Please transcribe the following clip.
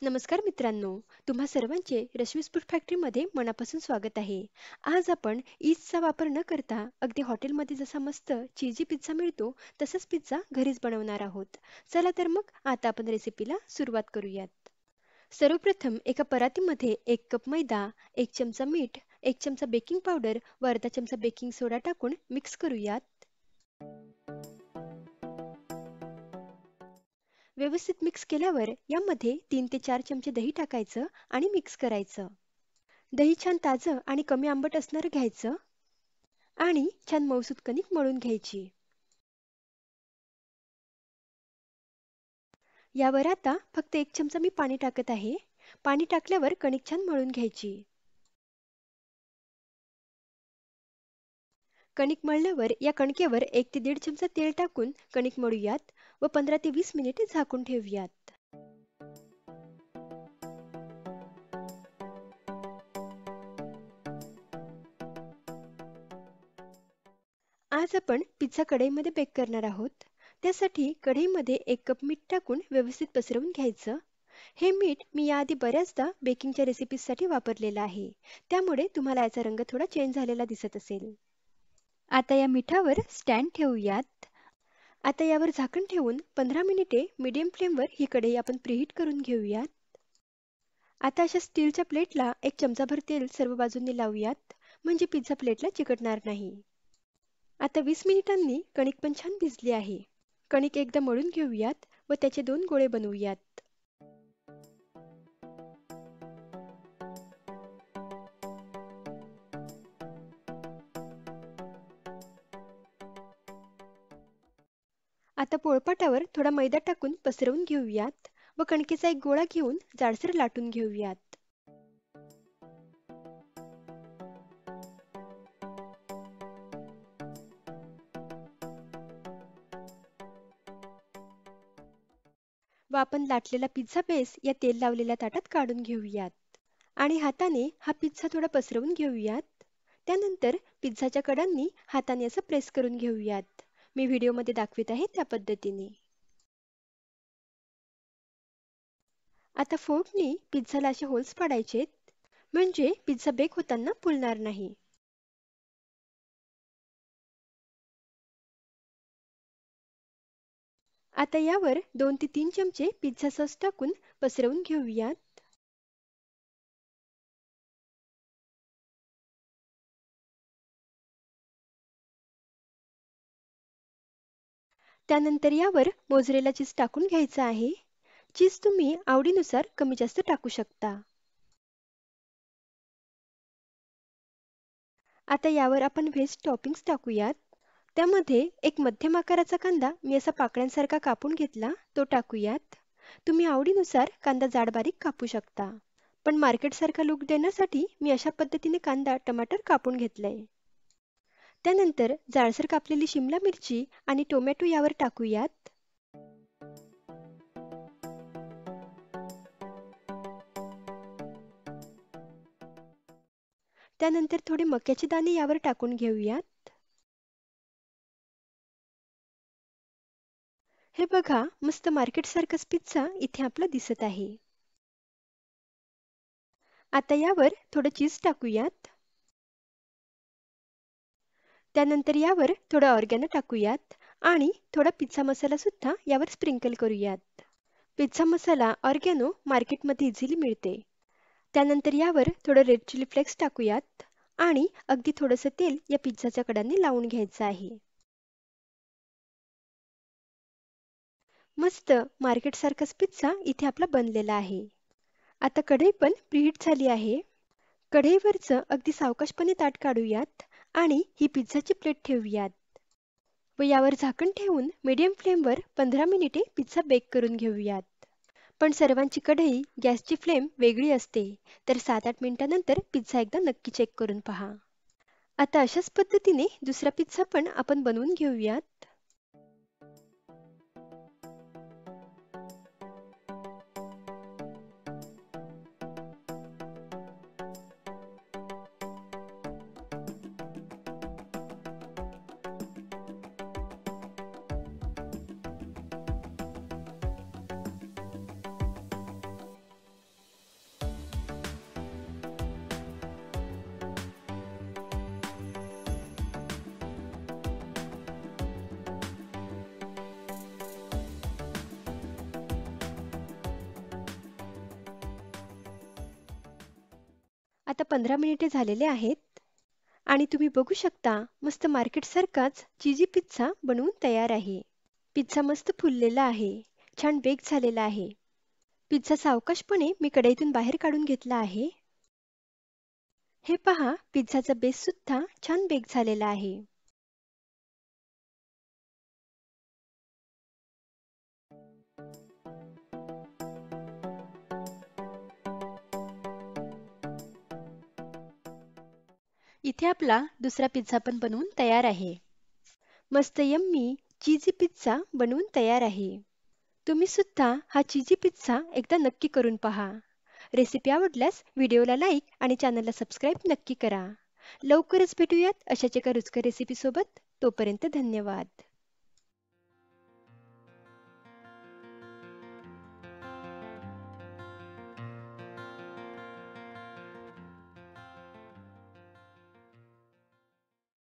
नमस्कार मित्रांनो, तुम्हा सर्वांचे रश्मीस फूड फॅक्टरीमध्ये मनापासून स्वागत आहे. आज आपण ईस्टचा वापर न करता अगदी हॉटेलमध्ये जसा मस्त चीजी पिझ्झा मिळतो तसाच पिझ्झा घरीच बनवणार आहोत. चला तर मग आता आपण रेसिपीला सुरुवात करूयात. सर्वप्रथम एका परातीमध्ये 1 कप मैदा, 1 चमचा मीठ, 1 चमचा बेकिंग पावडर व अर्धा चमचा बेकिंग सोडा टाकून मिक्स करूयात. व्यवस्थित मिक्स केल्यावर यामध्ये 3 ते 4 चमचे दही टाकायचं आणि मिक्स करायचं. दही छान ताजं आणि कमी आंबट असणारं घ्यायचं आणि छान मऊसूत कणिक मळून घ्यायची. यावर आता फक्त 1 चमचा मी पाणी टाकत आहे. पाणी टाकल्यावर कणिक छान मळून घ्यायची. कणिक मळल्यावर या कणकेवर 1 ते 1.5 चमचा तेल टाकून कणिक मळूयात व 15 ते 20 मिनिटे झाकून ठेवूयात. आज आपण पिझ्झा कढईमध्ये बेक करणार आहोत. त्यासाठी कढईमध्ये 1 कप मीठ टाकून व्यवस्थित पसरवून घ्यायचं. हे मीठ मी याआधी बऱ्याचदा बेकिंगच्या रेसिपीजसाठी वापरलेलं आहे. त्यामुळे तुम्हाला याचा रंग थोडा चेंज झालेला दिसत असेल. आता या मिठावर स्टँड ठेवूयात. आता यावर झाकण ठेवून 15 मिनिटे मीडियम फ्लेमवर ही कढई आपण प्रीहीट करून घेऊयात. आता अशा स्टीलच्या प्लेटला 1 चमचाभर तेल सर्व बाजूंनी लावूयात, म्हणजे पिझ्झा प्लेटला चिकटणार नाही. आता 20 मिनिटांनी कणिक पण छान भिजली आहे. कणिक एकदा मळून घेऊयात व त्याचे 2 गोळे बनवूयात. आता पोळपाटावर थोडा मैदा टाकून पसरवून घेऊयात व कणकेचा एक गोळा घेऊन जाडसर लाटून घेऊयात. व आपण लाटलेला पिझ्झा बेस या तेल लावलेल्या ताटात काढून घेऊयात आणि हाताने हा पिझ्झा थोडा पसरवून घेऊयात. त्यानंतर पिझ्झाच्या कडांनी हाताने असं प्रेस करून घेऊयात. मी व्हिडिओमध्ये दाखवित आहे त्या पद्धतीने. आता फोर्कनी पिझ्झाला असे होल्स पाडायचेत, म्हणजे पिझ्झा बेक होताना फुलणार नाही. आता यावर 2 ते 3 चमचे पिझ्झा सॉस टाकून पसरवून घेऊयात. त्यानंतर यावर मोझरेला चीज टाकून घ्यायचं आहे. चीज तुम्ही आवडीनुसार कमी जास्त टाकू शकता. आता यावर आपण व्हेज टॉपिंग्स टाकूयात. त्यामध्ये एक मध्यम आकाराचा कांदा मी असा पाकळ्यांसारखा कापून घेतला, तो टाकूयात. तुम्ही आवडीनुसार कांदा जाड बारीक कापू शकता. पण मार्केटसारखा लूक देण्यासाठी मी अशा पद्धतीने कांदा टमाटर कापून घेतलंय. त्यानंतर जाडसर कापलेली शिमला मिरची आणि टोमॅटो यावर टाकूयात. त्यानंतर थोडे मक्याचे दाणे यावर टाकून घेऊयात. हे बघा, मस्त मार्केटसारखाच पिझ्झा इथे आपला दिसत आहे. आता यावर थोडं चीज टाकूयात. त्यानंतर यावर थोडा ऑर्गॅनो टाकूयात आणि थोडा पिझ्झा मसाला सुद्धा यावर स्प्रिंकल करूयात. पिझ्झा मसाला ऑर्गॅनो मार्केटमध्ये इझिली मिळते. त्यानंतर यावर थोडं रेड चिली फ्लेक्स टाकूयात आणि अगदी थोडंसं तेल या पिझ्झाच्या कडांनी लावून घ्यायचं आहे. मस्त मार्केटसारखाच पिझ्झा इथे आपला बनलेला आहे. आता कढई पण प्रीहीट झाली आहे. कढईवरचं अगदी सावकाशपणे ताट काढूयात आणि ही पिझ्झाची प्लेट ठेवूयात व यावर झाकण ठेवून मीडियम फ्लेमवर 15 मिनिटे पिझ्झा बेक करून घेऊयात. पण सर्वांची कढई, गॅसची फ्लेम वेगळी असते, तर 7-8 मिनिटांनंतर पिझ्झा एकदा नक्की चेक करून पहा. आता अशाच पद्धतीने दुसरा पिझ्झा पण आपण बनवून घेऊयात. आता 15 मिनिटे झालेले आहेत आणि तुम्ही बघू शकता मस्त मार्केटसारखाच चीजी पिझ्झा बनवून तयार आहे. पिझ्झा मस्त फुललेला आहे, छान बेक झालेला आहे. पिझ्झा सावकाशपणे मी कढईतून बाहेर काढून घेतला आहे. हे पहा, पिझ्झाचा बेस सुद्धा छान बेक झालेला आहे. इथे आपला दुसरा पिझ्झा पण बनवून तयार आहे. मस्त यम्मी चीजी पिझ्झा बनवून तयार आहे. तुम्ही सुद्धा हा चीजी पिझ्झा एकदा नक्की करून पहा. रेसिपी आवडल्यास व्हिडिओला लाईक आणि चॅनलला सबस्क्राईब नक्की करा. लवकरच भेटूयात अशाच एका रुचकर रेसिपीसोबत. तोपर्यंत धन्यवाद.